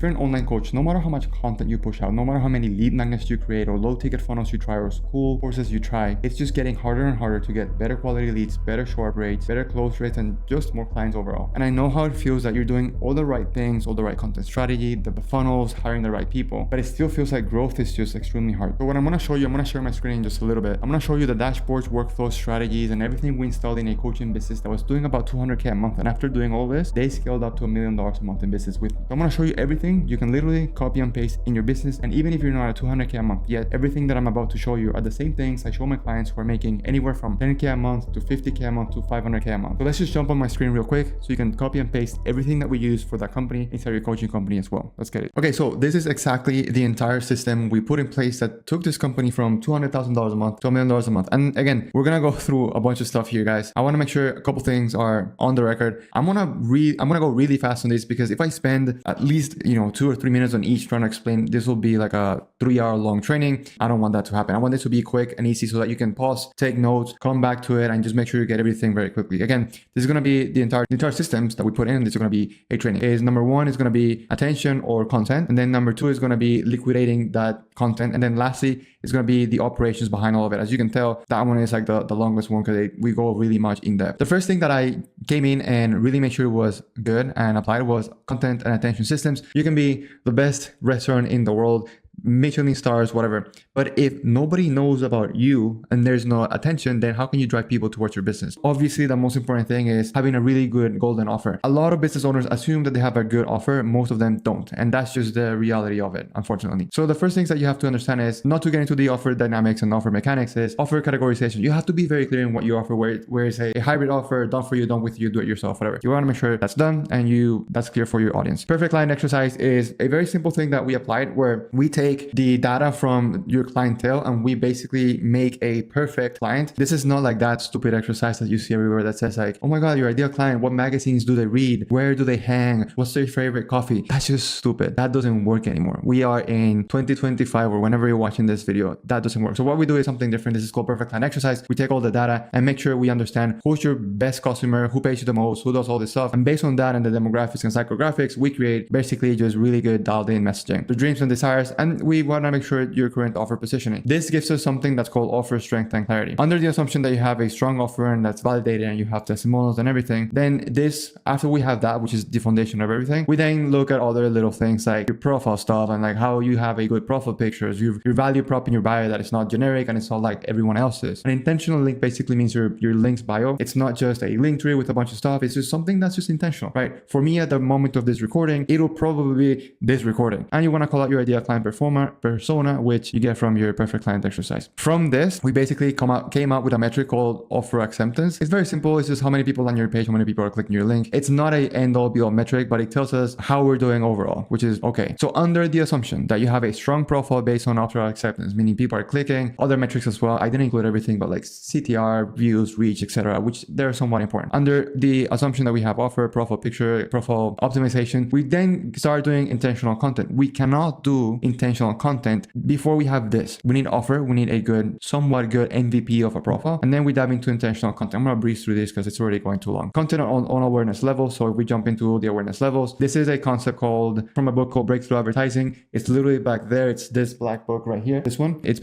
if you're an online coach, no matter how much content you push out, no matter how many lead magnets you create or low ticket funnels you try or school courses you try, it's just getting harder and harder to get better quality leads, better show up rates, better close rates, and just more clients overall. And I know how it feels that you're doing all the right things, all the right content strategy, the funnels, hiring the right people, but it still feels like growth is just extremely hard. So what I'm going to show you, I'm going to share my screen in just a little bit. I'm going to show you the dashboards, workflows, strategies, and everything we installed in a coaching business that was doing about 200K a month. And after doing all this, they scaled up to $1 million a month in business with me. So I'm going to show you everything you can literally copy and paste in your business. And even if you're not at 200K a month yet, everything that I'm about to show you are the same things I show my clients who are making anywhere from 10K a month to 50K a month to 500K a month. So let's just jump on my screen real quick so you can copy and paste everything that we use for that company inside your coaching company as well. Let's get it. Okay, so this is exactly the entire system we put in place that took this company from $200,000 a month to $1 million a month. And again, we're gonna go through a bunch of stuff here, guys. I want to make sure a couple things are on the record. I'm gonna go really fast on this because if I spend at least 2 or 3 minutes on each trying to explain, this will be like a 3-hour long training. I don't want that to happen. I want this to be quick and easy so that you can pause, take notes, come back to it, and just make sure you get everything very quickly. Again, this is gonna be the entire systems that we put in. This is gonna be a training. Number 1 is gonna be attention or content, and then number 2 is gonna be liquidating that content, and then lastly is going to be the operations behind all of it. As you can tell, that one is like the longest one because we go really much in depth. The first thing that I came in and really made sure it was good and applied was content and attention systems. You can be the best restaurant in the world, Michelin stars, whatever. But if nobody knows about you and there's no attention, then how can you drive people towards your business? Obviously, the most important thing is having a really good golden offer. A lot of business owners assume that they have a good offer. Most of them don't. And that's just the reality of it, unfortunately. So the first things that you have to understand is not to get into the offer dynamics and offer mechanics is offer categorization. You have to be very clear in what you offer, where it's a hybrid offer, done for you, done with you, do it yourself, whatever. You want to make sure that's done and that's clear for your audience. Perfect client exercise is a very simple thing that we applied where we take the data from your clientele and we basically make a perfect client. This is not like that stupid exercise that you see everywhere that says like, oh my God, your ideal client, what magazines do they read? Where do they hang? What's their favorite coffee? That's just stupid. That doesn't work anymore. We are in 2025 or whenever you're watching this video, that doesn't work. So what we do is something different. This is called perfect client exercise. We take all the data and make sure we understand who's your best customer, who pays you the most, who does all this stuff. And based on that and the demographics and psychographics, we create basically just really good dialed in messaging, the dreams and desires. And we want to make sure your current offer positioning. This gives us something that's called offer strength and clarity. Under the assumption that you have a strong offer and that's validated and you have testimonials and everything, then this, after we have that, which is the foundation of everything, we then look at other little things like your profile stuff and like how you have a good profile pictures, your value prop in your bio that it's not generic and it's not like everyone else's. An intentional link basically means your link's bio. It's not just a link tree with a bunch of stuff. It's just something that's just intentional, right? For me at the moment of this recording, it'll probably be this recording. And you want to call out your ideal client persona, which you get from your perfect client exercise. From this, we basically came out with a metric called offer acceptance. It's very simple. It's just how many people on your page, how many people are clicking your link. It's not a end all be all metric, but it tells us how we're doing overall, which is okay. So under the assumption that you have a strong profile based on offer acceptance, meaning people are clicking, other metrics as well. I didn't include everything, but like CTR, views, reach, etc., which they're somewhat important. Under the assumption that we have offer, profile picture, profile optimization, we then start doing intentional content. We cannot do intentional content before we have this. We need offer, we need a somewhat good MVP of a profile, and then we dive into intentional content. I'm gonna breeze through this because it's already going too long. Content on awareness level. So if we jump into the awareness levels, this is a concept from a book called Breakthrough Advertising. It's literally back there. It's this black book right here. This one. It's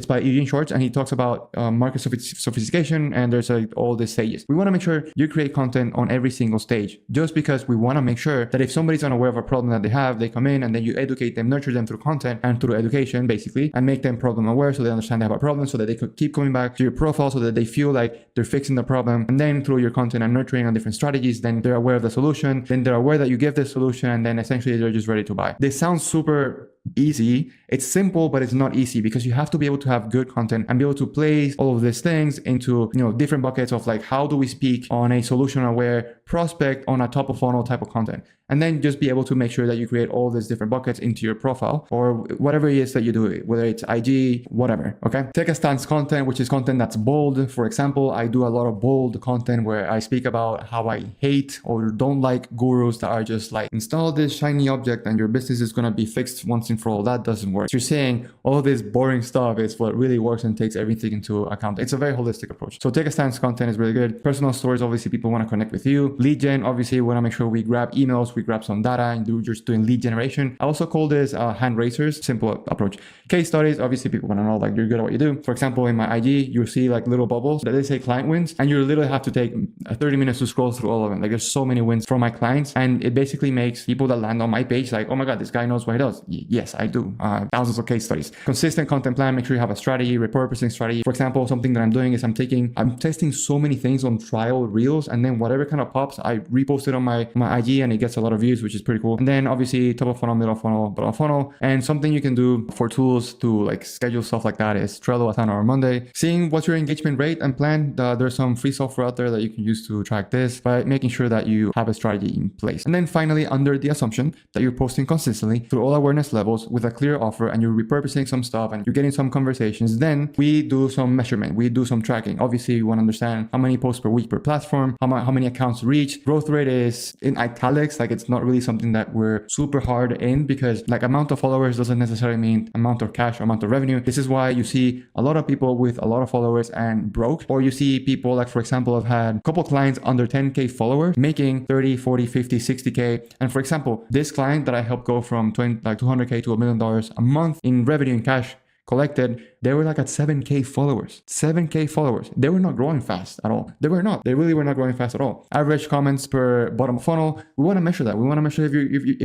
by Eugene Schwartz, and he talks about market sophistication, and there's all these stages. We want to make sure you create content on every single stage, just because we want to make sure that if somebody's unaware of a problem that they have, they come in and then you educate them, nurture them through content and through education, basically, and make them problem aware so they understand they have a problem, so that they could keep coming back to your profile, so that they feel like they're fixing the problem. And then through your content and nurturing on different strategies, then they're aware of the solution, then they're aware that you give the solution, and then essentially they're just ready to buy. This sounds super easy. It's simple, but it's not easy because you have to be able to have good content and be able to place all of these things into different buckets of like, how do we speak on a solution aware prospect on a top of funnel type of content, and then just be able to make sure that you create all these different buckets into your profile or whatever it is that you do, whether it's IG, whatever. Okay, take a stance content, which is content that's bold. For example, I do a lot of bold content where I speak about how I hate or don't like gurus that are just like, install this shiny object and your business is going to be fixed once and for all. That doesn't work. So you're saying all this boring stuff is what really works and takes everything into account. It's a very holistic approach. So take a stance content is really good. Personal stories, obviously people want to connect with you. Lead gen, obviously we want to make sure we grab emails we grab some data and you're just doing lead generation. I also call this hand raisers, simple approach. Case studies, obviously people want to know like you're good at what you do. For example, in my IG, you'll see like little bubbles that they say client wins, and you literally have to take 30 minutes to scroll through all of them. Like there's so many wins from my clients, and it basically makes people that land on my page like, oh my God, this guy knows what he does. Yes, I do. Thousands of case studies. Consistent content plan, make sure you have a strategy, repurposing strategy. For example, something that I'm doing is I'm testing so many things on trial reels, and then whatever kind of pops, I repost it on my IG and it gets a lot of views, which is pretty cool. And then obviously top of funnel, middle of funnel, bottom of funnel. And something you can do for tools to like schedule stuff like that is Trello, Asana, or Monday. Seeing what's your engagement rate and plan. There's some free software out there that you can use to track this, by making sure that you have a strategy in place. And then finally, under the assumption that you're posting consistently through all awareness levels with a clear offer and you're repurposing some stuff and you're getting some conversations, then we do some measurement, we do some tracking. Obviously, you want to understand how many posts per week per platform, how many accounts reach. Growth rate is in italics, like it's not really something that we're super hard in, because like amount of followers doesn't necessarily mean amount of cash or amount of revenue. This is why you see a lot of people with a lot of followers and broke, or you see people like, for example, I've had a couple clients under 10K followers making 30, 40, 50, 60K. And for example, this client that I helped go from 200K to $1 million a month in revenue and cash collected, they were like at 7K followers. 7K followers. They were not growing fast at all. They were not. They really were not growing fast at all. Average comments per bottom of funnel. We want to measure that. We want to measure if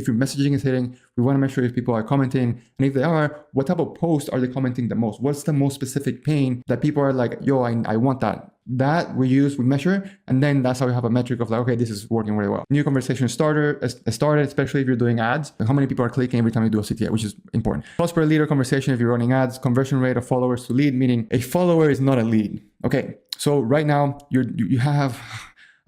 your messaging is hitting. We want to measure if people are commenting. And if they are, what type of posts are they commenting the most? What's the most specific pain that people are like, yo, I want that. That we measure, and then that's how we have a metric of like, okay, this is working really well. New conversation started, especially if you're doing ads, how many people are clicking every time you do a CTA, which is important. Cost per leader conversation if you're running ads, conversion rate of followers to lead, meaning a follower is not a lead. Okay, so right now you have,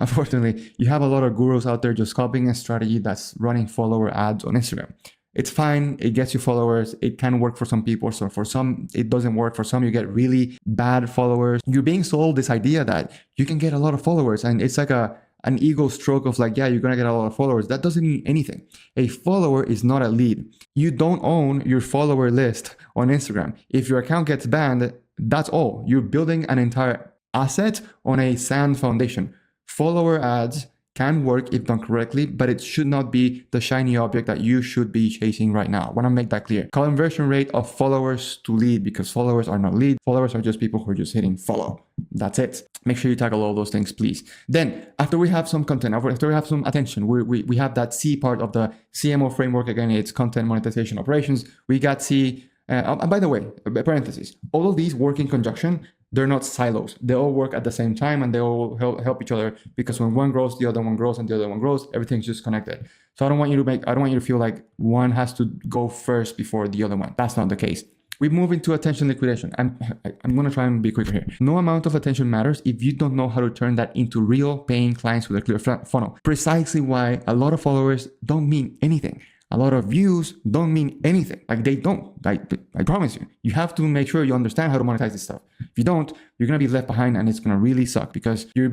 unfortunately, you have a lot of gurus out there just copying a strategy that's running follower ads on Instagram. It's fine. It gets you followers. It can work for some people. So for some, it doesn't work. For some, you get really bad followers. You're being sold this idea that you can get a lot of followers. And it's like an ego stroke of like, yeah, you're going to get a lot of followers. That doesn't mean anything. A follower is not a lead. You don't own your follower list on Instagram. If your account gets banned, that's all. You're building an entire asset on a sand foundation. Follower ads can work if done correctly, but it should not be the shiny object that you should be chasing right now. I want to make that clear. Conversion rate of followers to lead, because followers are not lead. Followers are just people who are just hitting follow. That's it. Make sure you tackle all those things, please. Then after we have some content, after we have some attention, we have that C part of the CMO framework. Again, it's content, monetization, operations. We got C. And by the way, parentheses, all of these work in conjunction. They're not silos. They all work at the same time and they all help each other, because when one grows, the other one grows, and the other one grows, everything's just connected. So I don't want you to feel like one has to go first before the other one. That's not the case. We move into attention liquidation. I'm going to try and be quicker here. No amount of attention matters if you don't know how to turn that into real paying clients with a clear funnel. Precisely why a lot of followers don't mean anything. A lot of views don't mean anything. Like they don't. I promise you. You have to make sure you understand how to monetize this stuff. If you don't, you're gonna be left behind, and it's gonna really suck, because you're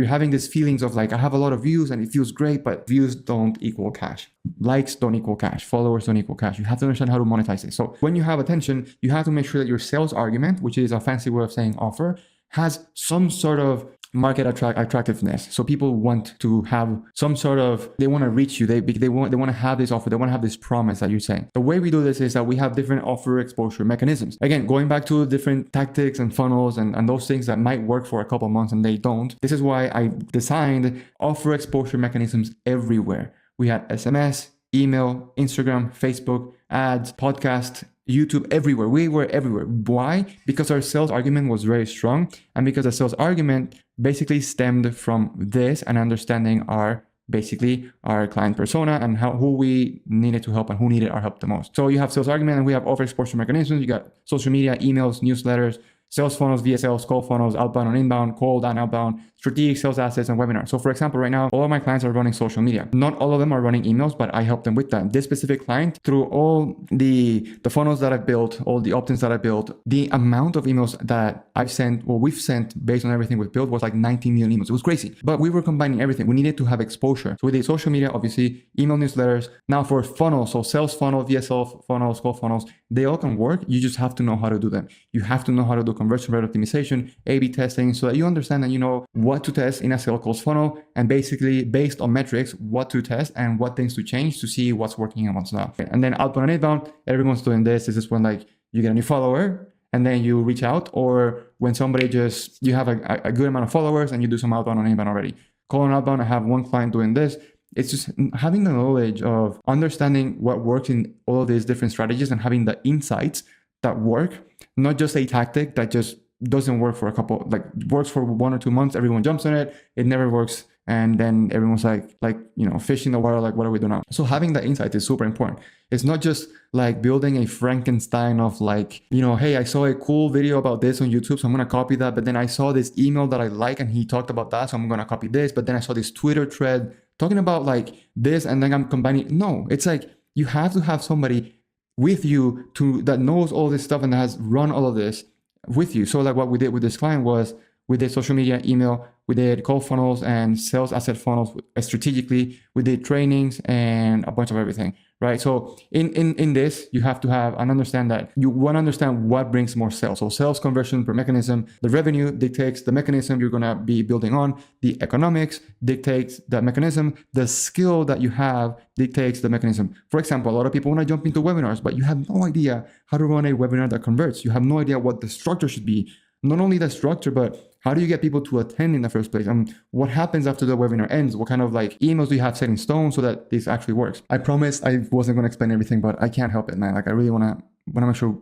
having these feelings of like, I have a lot of views and it feels great, but views don't equal cash. Likes don't equal cash. Followers don't equal cash. You have to understand how to monetize it. So when you have attention, you have to make sure that your sales argument, which is a fancy way of saying offer, has some sort of market attractiveness. So people want to have some sort of, they want to reach you. They want to have this offer. They want to have this promise that you're saying. The way we do this is that we have different offer exposure mechanisms. Again, going back to different tactics and funnels and those things that might work for a couple months and they don't. This is why I designed offer exposure mechanisms everywhere. We had SMS, email, Instagram, Facebook, ads, podcast, YouTube, everywhere. We were everywhere. Why? Because our sales argument was very strong, and because the sales argument basically stemmed from this and understanding our client persona and who we needed to help and who needed our help the most. So you have sales argument and we have offer exposure mechanisms. You got social media, emails, newsletters, sales funnels, VSLs, call funnels, outbound and inbound, cold and outbound, strategic sales assets, and webinars. So for example, right now, all of my clients are running social media. Not all of them are running emails, but I help them with that. This specific client, through all the funnels that I built, all the opt-ins that I built, the amount of emails that we've sent based on everything we've built was like 19 million emails. It was crazy, but we were combining everything. We needed to have exposure. So we did social media, obviously, email newsletters. Now for funnels, so sales funnel, VSL funnels, call funnels, they all can work. You just have to know how to do them. You have to know how to do conversion rate optimization, A/B testing, so that you understand that you know what to test in a sales calls funnel, and basically based on metrics, what to test and what things to change to see what's working and what's not. And then outbound and inbound, everyone's doing this. This is when like you get a new follower and then you reach out, or when somebody just, you have a good amount of followers and you do some outbound and inbound already. Calling outbound, I have one client doing this. It's just having the knowledge of understanding what works in all of these different strategies and having the insights that work, not just a tactic that just doesn't work for a couple, like works for 1 or 2 months, everyone jumps on it, it never works, and then everyone's like fish in the water, like what do we do now? So having that insight is super important. It's not just like building a Frankenstein of like, hey, I saw a cool video about this on YouTube, so I'm gonna copy that, but then I saw this email that I like and he talked about that, so I'm gonna copy this, but then I saw this Twitter thread talking about like this, and then I'm combining. No, it's like you have to have somebody with you that knows all this stuff and that has run all of this with you. So like what we did with this client was we did social media, email, we did call funnels and sales asset funnels strategically. We did trainings and a bunch of everything, right? So in this, you have to have and understand that you want to understand what brings more sales. So sales conversion per mechanism, the revenue dictates the mechanism you're going to be building on. The economics dictates the mechanism. The skill that you have dictates the mechanism. For example, a lot of people want to jump into webinars, but you have no idea how to run a webinar that converts. You have no idea what the structure should be. Not only the structure, but how do you get people to attend in the first place? What happens after the webinar ends? What kind of like emails do you have set in stone so that this actually works? I promised I wasn't going to explain everything, but I can't help it, man. Like I really want to make sure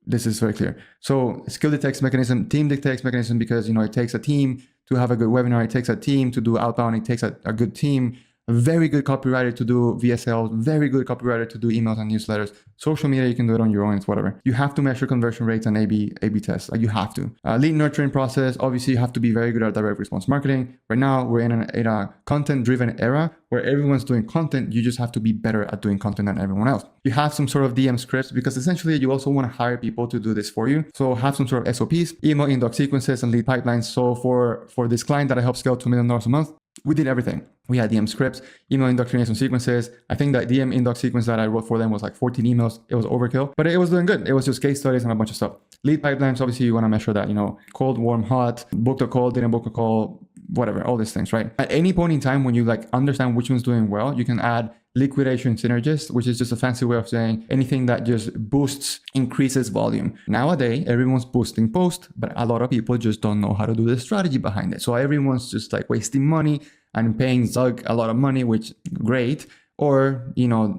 this is very clear. So skill dictates mechanism, team dictates mechanism, because it takes a team to have a good webinar. It takes a team to do outbound. It takes a good team. A very good copywriter to do VSLs, very good copywriter to do emails and newsletters. Social media, you can do it on your own, it's whatever. You have to measure conversion rates and A/B tests. Like you have to. Lead nurturing process, obviously you have to be very good at direct response marketing. Right now, we're in a content-driven era where everyone's doing content. You just have to be better at doing content than everyone else. You have some sort of DM scripts because essentially you also want to hire people to do this for you. So have some sort of SOPs, email inbox sequences, and lead pipelines. So for this client that I helped scale $2 million a month, we did everything. We had DM scripts, email indoctrination sequences. I think that DM inbox sequence that I wrote for them was like 14 emails. It was overkill, but it was doing good. It was just case studies and a bunch of stuff. Lead pipelines, obviously you want to measure that, cold, warm, hot, booked a call, didn't book a call, whatever, all these things, right? At any point in time when you like understand which one's doing well, you can add liquidation synergist, which is just a fancy way of saying anything that just increases volume. Nowadays, everyone's boosting post, but a lot of people just don't know how to do the strategy behind it. So everyone's just like wasting money and paying Zug a lot of money, which great, or,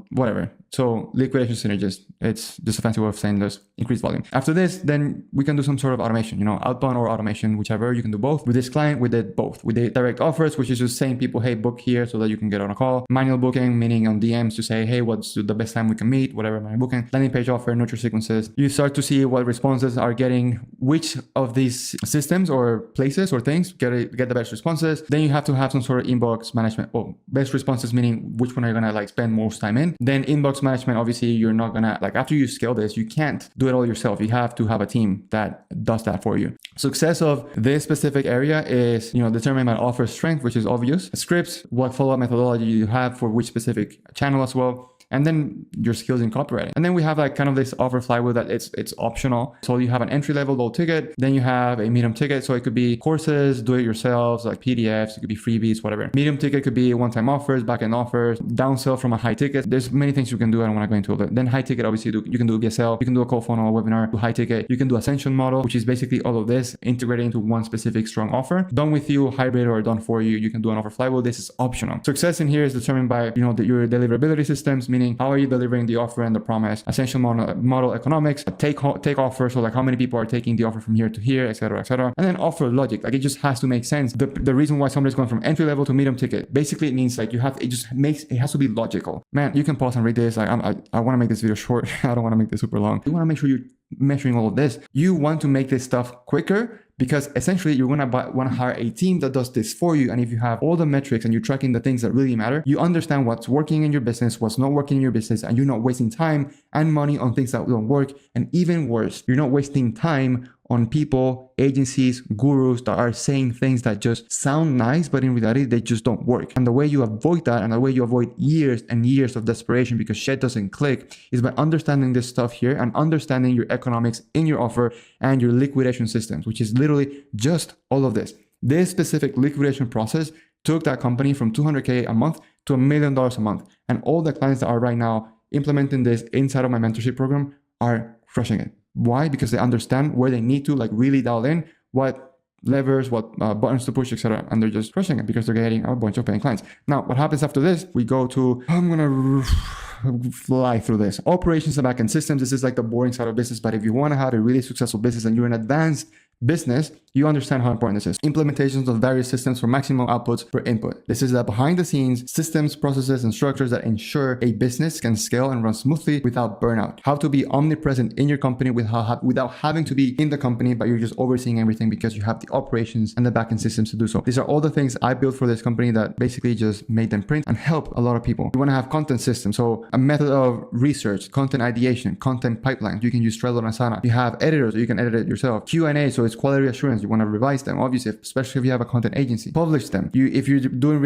whatever. So liquidation synergist, it's just a fancy way of saying there's increased volume. After this, then we can do some sort of automation, outbound or automation, whichever. You can do both. With this client, we did both. We did direct offers, which is just saying people, hey, book here so that you can get on a call. Manual booking, meaning on DMs to say, hey, what's the best time we can meet, whatever, manual booking. Landing page offer, nurture sequences. You start to see what responses are getting, which of these systems or places or things get the best responses. Then you have to have some sort of inbox management. Well, best responses, meaning which one are you going to like spend most time in. Then inbox management, obviously you're not gonna after you scale this, you can't do it all yourself. You have to have a team that does that for you. Success of this specific area is determined by offer strength, which is obvious. Scripts, what follow-up methodology you have for which specific channel as well. And then your skills in copywriting. And then we have like kind of this offer flywheel that it's optional. So you have an entry level low ticket, then you have a medium ticket. So it could be courses, do it yourselves, like PDFs, it could be freebies, whatever. Medium ticket could be one-time offers, backend offers, downsell from a high ticket. There's many things you can do. I don't want to go into it. Then high ticket, obviously you can do VSL, you can do a call funnel, a webinar, do high ticket. You can do Ascension model, which is basically all of this integrated into one specific strong offer. Done with you, hybrid, or done for you. You can do an offer flywheel. This is optional. Success in here is determined by your deliverability systems, meaning how are you delivering the offer and the promise. Ascension model economics, take offer, so like how many people are taking the offer from here to here, etc., etc. And then offer logic, like it just has to make sense. The reason why somebody's going from entry level to medium ticket, basically it means like it has to be logical. Man, you can pause and read this. Like I want to make this video short. I don't want to make this super long. You want to make sure you're measuring all of this. You want to make this stuff quicker, because essentially you're going to want to hire a team that does this for you. And if you have all the metrics and you're tracking the things that really matter, you understand what's working in your business, what's not working in your business, and you're not wasting time and money on things that don't work. And even worse, you're not wasting time on people, agencies, gurus that are saying things that just sound nice, but in reality, they just don't work. And the way you avoid that, and the way you avoid years and years of desperation because shit doesn't click, is by understanding this stuff here and understanding your economics in your offer and your liquidation systems, which is literally just all of this. This specific liquidation process took that company from $200K a month to $1 million a month. And all the clients that are right now implementing this inside of my mentorship program are crushing it. Why? Because they understand where they need to like really dial in, what levers, what buttons to push, etc. And they're just crushing it because they're getting a bunch of paying clients. Now, what happens after this? We go to, I'm going to fly through this. Operations and backend systems. This is like the boring side of business. But if you want to have a really successful business and you're an advanced business, you understand how important this is. Implementations of various systems for maximum outputs per input. This is the behind the scenes systems, processes, and structures that ensure a business can scale and run smoothly without burnout. How to be omnipresent in your company without having to be in the company, but you're just overseeing everything because you have the operations and the backend systems to do so. These are all the things I built for this company that basically just made them print and help a lot of people. You want to have content systems, so a method of research, content ideation, content pipelines. You can use Trello and Asana. You have editors, or you can edit it yourself. Q&A, so it's quality assurance. You want to revise them, obviously, especially if you have a content agency. Publish them. If you're doing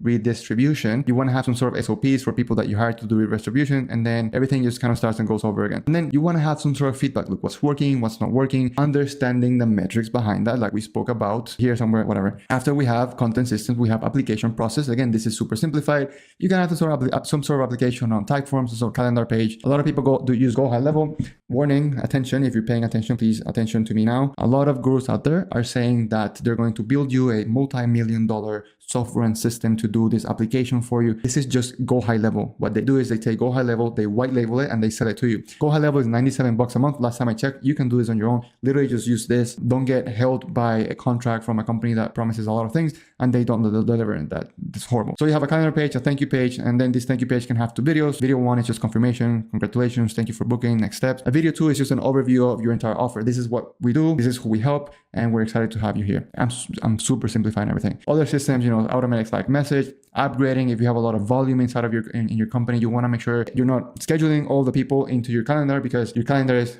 redistribution, you want to have some sort of SOPs for people that you hire to do redistribution, and then everything just kind of starts and goes over again. And then you want to have some sort of feedback loop. What's working, what's not working, understanding the metrics behind that, like we spoke about here somewhere, whatever. After we have content systems, we have application process. Again, this is super simplified. You can have some sort of application on Typeform, some sort of calendar page. A lot of people use go high level. Warning, attention, if you're paying attention, please attention to me now. A lot of gurus out there are saying that they're going to build you a multi-million-dollar software and system to do this application for you. This is just go high level. What they do is they take go high level, they white label it, and they sell it to you. Go high level is $97 a month. Last time I checked, you can do this on your own. Literally just use this. Don't get held by a contract from a company that promises a lot of things and they don't deliver, and that's horrible. So you have a calendar page, a thank you page, and then this thank you page can have two videos. Video one is just confirmation, congratulations, thank you for booking, next steps. A video two is just an overview of your entire offer. This is what we do, this is who we help, and we're excited to have you here. I'm super simplifying everything. Other systems, automatic Slack message, upgrading. If you have a lot of volume inside of in your company, you want to make sure you're not scheduling all the people into your calendar, because your calendar is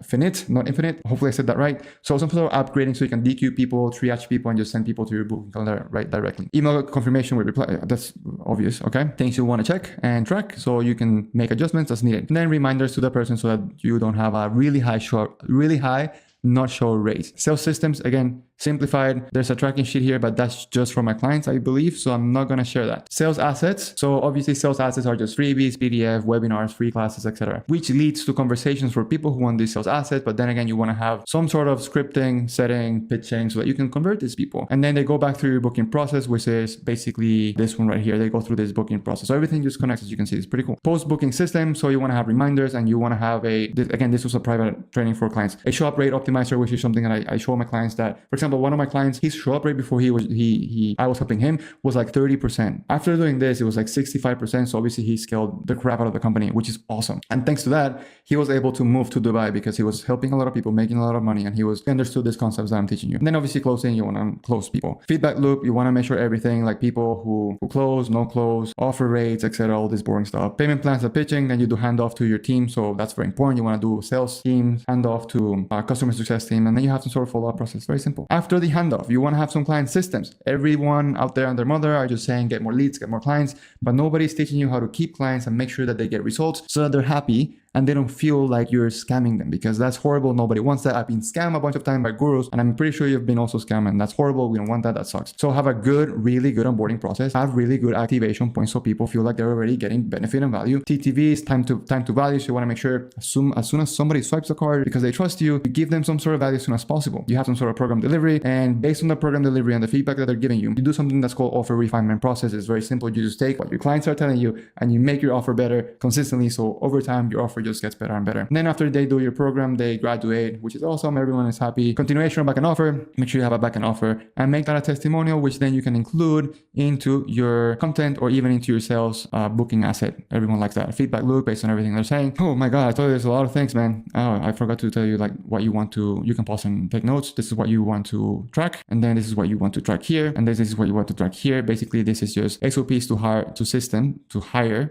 finite, not infinite. Hopefully I said that right. So some sort of upgrading so you can DQ people, triage people, and just send people to your booking calendar right directly. Email confirmation with reply. That's obvious. Okay. Things you want to check and track so you can make adjustments as needed. And then reminders to the person so that you don't have a really high not show rate. Sales systems, again, simplified. There's a tracking sheet here, but that's just for my clients, I believe. So I'm not going to share that. Sales assets. So obviously sales assets are just freebies, PDF, webinars, free classes, etc., which leads to conversations for people who want these sales assets. But then again, you want to have some sort of scripting, setting, pitching so that you can convert these people. And then they go back through your booking process, which is basically this one right here. They go through this booking process. So everything just connects, as you can see. It's pretty cool. Post-booking system. So you want to have reminders, and you want to have this was a private training for clients. A show up rate optimizer, which is something that I show my clients that, for example, one of my clients, his show up rate before I was helping him was like 30%. After doing this, it was like 65%. So obviously he scaled the crap out of the company, which is awesome. And thanks to that, he was able to move to Dubai because he was helping a lot of people, making a lot of money, and he understood these concepts that I'm teaching you. And then obviously closing, you want to close people. Feedback loop, you want to measure everything, like people who close, no close, offer rates, etc., all this boring stuff. Payment plans and pitching, then you do handoff to your team. So that's very important. You want to do sales teams, handoff to customer success team, and then you have some sort of follow-up process. Very simple. After the handoff, you want to have some client systems. Everyone out there and their mother are just saying get more leads, get more clients, but nobody's teaching you how to keep clients and make sure that they get results so that they're happy and they don't feel like you're scamming them, because that's horrible. Nobody wants that. I've been scammed a bunch of times by gurus, and I'm pretty sure you've been also scammed, and that's horrible. We don't want that. That sucks. So have a really good onboarding process. Have really good activation points so people feel like they're already getting benefit and value. TTV is time to value. So you want to make sure as soon as somebody swipes a card because they trust you, you give them some sort of value as soon as possible. You have some sort of program delivery, and based on the program delivery and the feedback that they're giving you, you do something that's called offer refinement process. It's very simple. You just take what your clients are telling you and you make your offer better consistently. So over time, your offer just gets better and better. And then after they do your program, they graduate, which is awesome. Everyone is happy. Continuation of backend offer. Make sure you have a backend offer and make that a testimonial, which then you can include into your content or even into your sales booking asset. Everyone likes that. Feedback loop based on everything they're saying. Oh my God, I told you there's a lot of things, man. Oh, I forgot to tell you like what you want to, you can pause and take notes. This is what you want to track. And then this is what you want to track here. And this is what you want to track here. Basically, this is just SOPs to hire,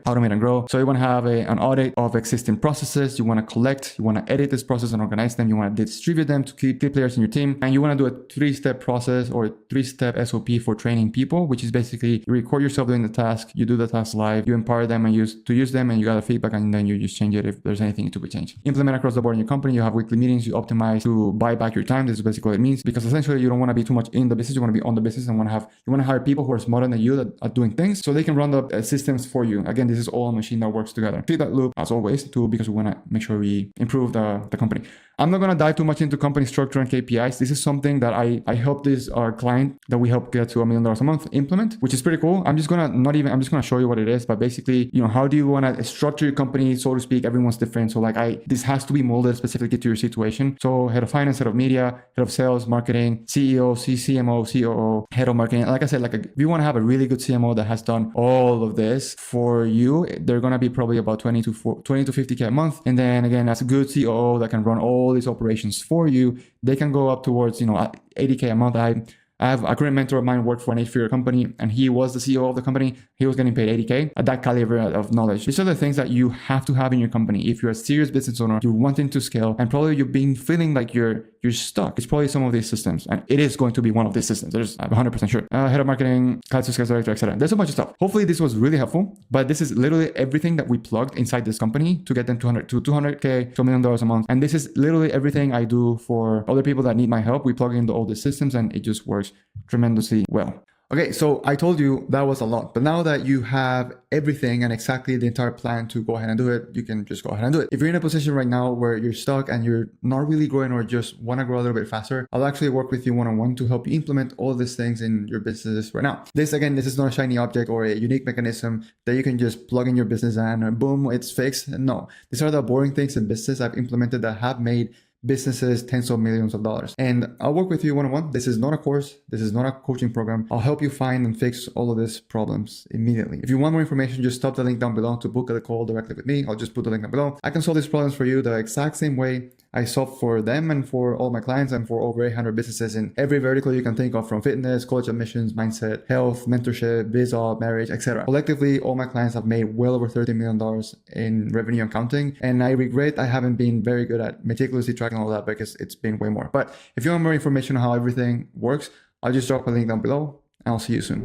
automate and grow. So you want to have an audit of existing processes, you want to collect, you want to edit this process and organize them, you want to distribute them to key players in your team, and you want to do a 3-step process or a 3-step SOP for training people, which is basically you record yourself doing the task, you do the task live, you empower them and use them, and you got a feedback, and then you just change it if there's anything to be changed. Implement across the board in your company. You have weekly meetings, you optimize to buy back your time. This is basically what it means, because essentially you don't want to be too much in the business, you want to be on the business, and you want to hire people who are smarter than you that are doing things so they can run the systems for you. Again, this is all a machine that works together. Feedback loop as always too, because we want to make sure we improve the company. I'm not going to dive too much into company structure and KPIs. This is something that I help our client that we help get to $1 million a month implement, which is pretty cool. I'm just going to show you what it is, but basically, how do you want to structure your company, so to speak? Everyone's different. So this has to be molded specifically to your situation. So head of finance, head of media, head of sales, marketing, CEO, CMO, COO, head of marketing. Like I said, if you want to have a really good CMO that has done all of this for you, they're going to be probably about 20 to 50K a month. And then again, as a good COO that can run all these operations for you, they can go up towards 80K a month. I have a current mentor of mine worked for an 8-figure company, and he was the CEO of the company. He was getting paid 80K at that caliber of knowledge. These are the things that you have to have in your company. If you're a serious business owner, you're wanting to scale, and probably you're feeling like you're stuck. It's probably some of these systems, and it is going to be one of these systems. I'm 100% sure. Head of marketing, customer success director, etc. There's a bunch of stuff. Hopefully this was really helpful, but this is literally everything that we plugged inside this company to get them to 200K to $1 million a month. And this is literally everything I do for other people that need my help. We plug into all these systems, and it just works tremendously well. Okay, so I told you that was a lot, but now that you have everything and exactly the entire plan to go ahead and do it, you can just go ahead and do it. If you're in a position right now where you're stuck and you're not really growing or just want to grow a little bit faster, I'll actually work with you one-on-one to help you implement all these things in your business right now. This is not a shiny object or a unique mechanism that you can just plug in your business and boom, it's fixed. No, these are the boring things in business I've implemented that have made businesses tens of millions of dollars. And I'll work with you one-on-one. This is not a course. This is not a coaching program. I'll help you find and fix all of these problems immediately. If you want more information, just stop the link down below to book a call directly with me. I'll just put the link down below. I can solve these problems for you the exact same way I solve for them and for all my clients and for over 800 businesses in every vertical you can think of, from fitness, college admissions, mindset, health, mentorship, biz op, marriage, etc. Collectively, all my clients have made well over $30 million in revenue and counting. And I regret I haven't been very good at meticulously tracking all that, because it's been way more. But if you want more information on how everything works, I'll just drop a link down below, and I'll see you soon.